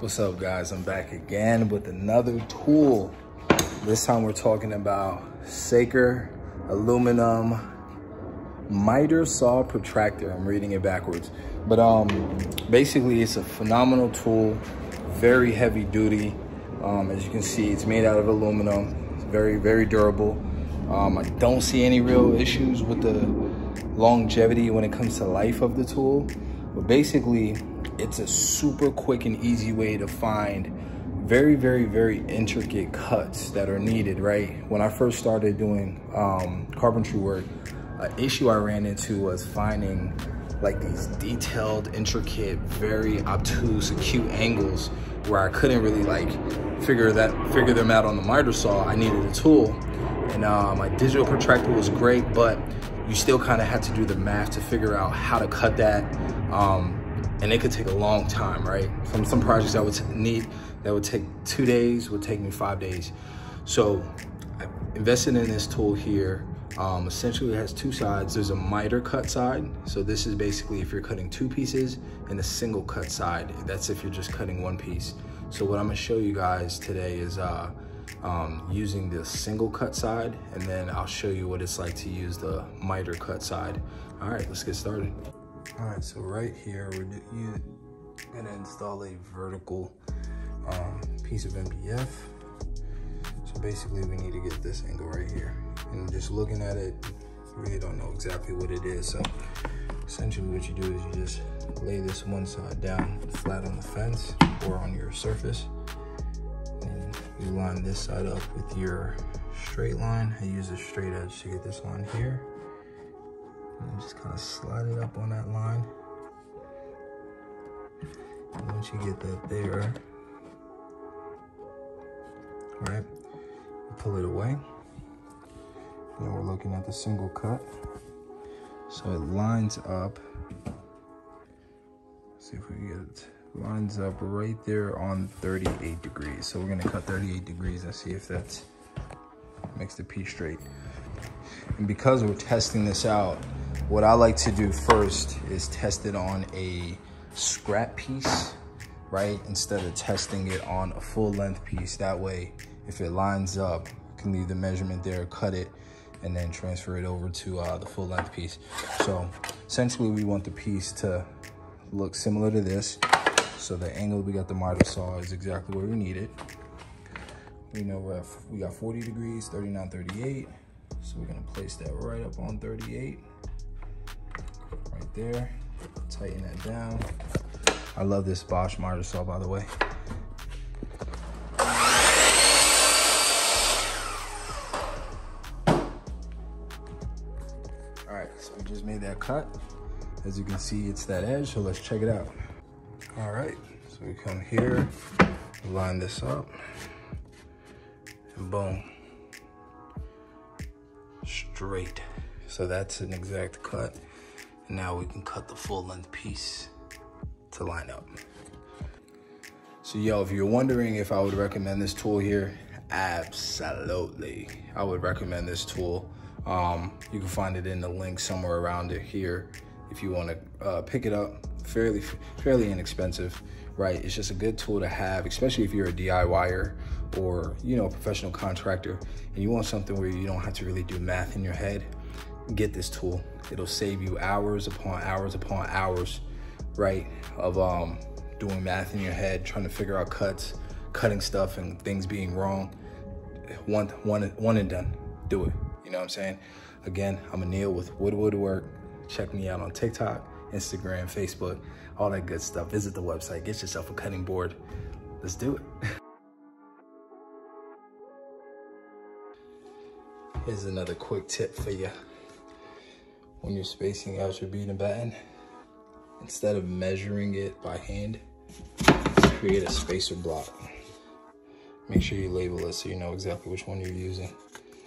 What's up, guys? I'm back again with another tool. This time we're talking about Saker aluminum miter saw protractor. I'm reading it backwards, but basically it's a phenomenal tool, very heavy duty. As you can see, it's made out of aluminum. It's very durable. I don't see any real issues with the longevity when it comes to life of the tool, but basically it's a super quick and easy way to find very intricate cuts that are needed, right? When I first started doing carpentry work, an issue I ran into was finding like these detailed, intricate, very obtuse, acute angles where I couldn't really like figure them out on the miter saw. I needed a tool, and my digital protractor was great, but you still kind of had to do the math to figure out how to cut that. And it could take a long time, right? Some projects that would take 2 days would take me 5 days. So I invested in this tool here. Essentially it has two sides. There's a miter cut side. So this is basically if you're cutting two pieces, and a single cut side. That's if you're just cutting one piece. So what I'm gonna show you guys today is using the single cut side, and then I'll show you what it's like to use the miter cut side. All right, let's get started. All right, so right here, we're gonna install a vertical piece of MDF. So basically we need to get this angle right here. And just looking at it, you really don't know exactly what it is. So essentially what you do is you just lay this one side down flat on the fence or on your surface. And you line this side up with your straight line. I use a straight edge to get this line here. And just kind of slide it up on that line. And once you get that there, all right, you pull it away. Then we're looking at the single cut. So it lines up. Let's see if we can get it. Lines up right there on 38 degrees. So we're gonna cut 38 degrees and see if that makes the piece straight. And because we're testing this out, what I like to do first is test it on a scrap piece, right? Instead of testing it on a full length piece. That way, if it lines up, I can leave the measurement there, cut it, and then transfer it over to the full length piece. So essentially we want the piece to look similar to this. So the angle we got the miter saw is exactly where we need it. We know we got 40 degrees, 39, 38. So we're gonna place that right up on 38. Right there, tighten that down. I love this Bosch miter saw, by the way. All right, so we just made that cut. As you can see, it's that edge, so let's check it out. All right, so we come here, line this up, and boom, straight. So that's an exact cut. And now we can cut the full length piece to line up. So yo, if you're wondering if I would recommend this tool here, absolutely. I would recommend this tool. You can find it in the link somewhere around it here if you want to pick it up. Fairly inexpensive, right? It's just a good tool to have, especially if you're a DIYer or, you know, a professional contractor and you want something where you don't have to really do math in your head. Get this tool. It'll save you hours upon hours, right, of doing math in your head, trying to figure out cuts, cutting stuff and things being wrong. One and done. Do it. You know what I'm saying? Again, I'm Anil with Woodwork. Check me out on TikTok, Instagram, Facebook, all that good stuff. Visit the website, get yourself a cutting board. Let's do it. Here's another quick tip for you. When you're spacing out your bead and batten, instead of measuring it by hand, create a spacer block. Make sure you label it so you know exactly which one you're using.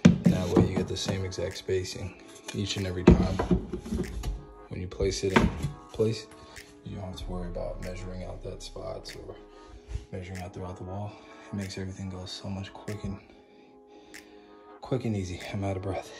That way you get the same exact spacing each and every time. When you place it in place, you don't have to worry about measuring out that spot or measuring out throughout the wall. It makes everything go so much quick and easy. I'm out of breath.